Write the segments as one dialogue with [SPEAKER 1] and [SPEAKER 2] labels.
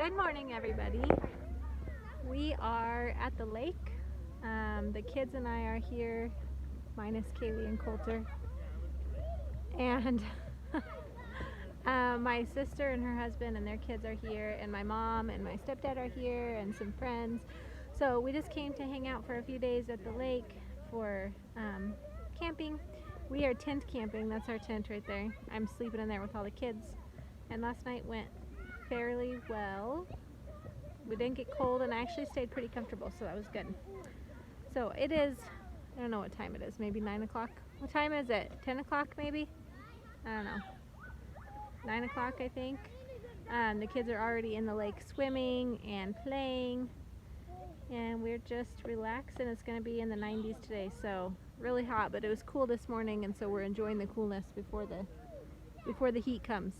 [SPEAKER 1] Good morning, everybody. We are at the lake. The kids and I are here, minus Kaylee and Coulter. And my sister and her husband and their kids are here, and my mom and my stepdad are here, and some friends. So we just came to hang out for a few days at the lake for camping. We are tent camping. That's our tent right there. I'm sleeping in there with all the kids. And last night went fairly well. We didn't get cold, and I actually stayed pretty comfortable, so that was good. So it is, I don't know what time it is, maybe 9 o'clock. What time is it? 10 o'clock maybe? I don't know. 9 o'clock, I think. The kids are already in the lake swimming and playing, and we're just relaxing. It's going to be in the 90s today, so really hot, but it was cool this morning, and so we're enjoying the coolness before the heat comes.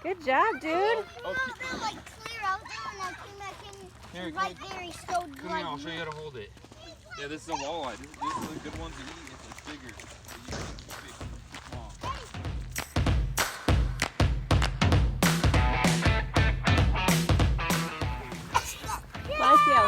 [SPEAKER 1] Good job, dude.
[SPEAKER 2] Like clear out there, and I came back in right there. He stowed
[SPEAKER 3] Come here, I'll show you how to hold it. Yeah, this is a walleye. This is a good one to eat if it's bigger.
[SPEAKER 1] Bless you.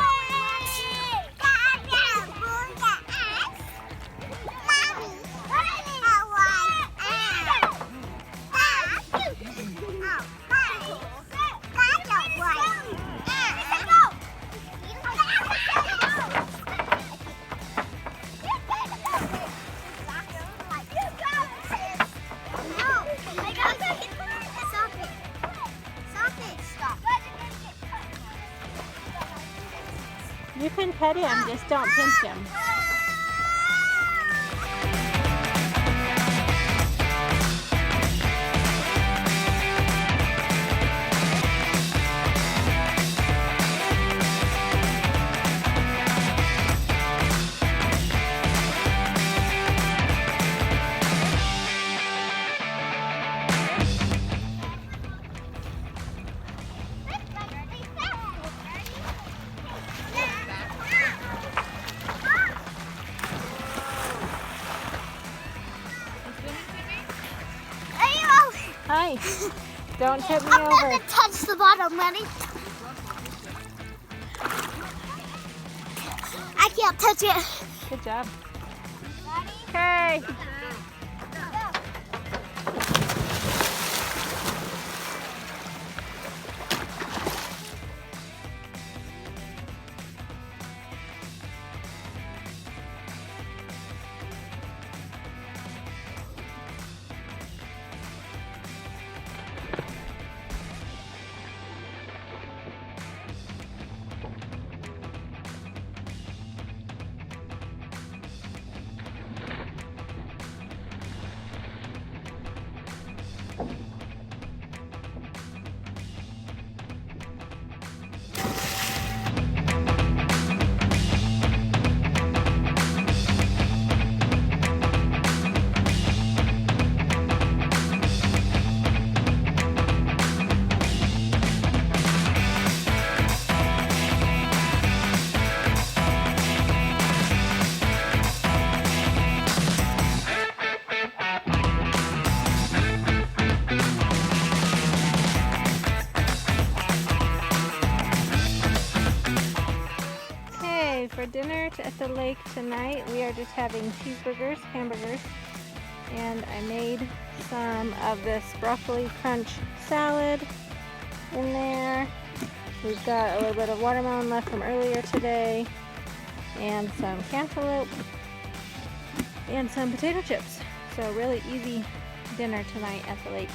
[SPEAKER 1] You can pet him, just don't pinch him. Hi. Don't tip me over.
[SPEAKER 2] I'm going to touch the bottom, ready? I can't touch it.
[SPEAKER 1] Good job. Okay. dinner at the lake tonight, we are just having cheeseburgers, hamburgers, and I made some of this broccoli crunch salad in there. We've got a little bit of watermelon left from earlier today, and some cantaloupe, and some potato chips. So really easy dinner tonight at the lake.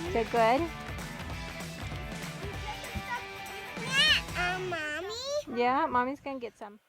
[SPEAKER 1] Is it good?
[SPEAKER 2] Mommy?
[SPEAKER 1] Yeah, Mommy's gonna get some.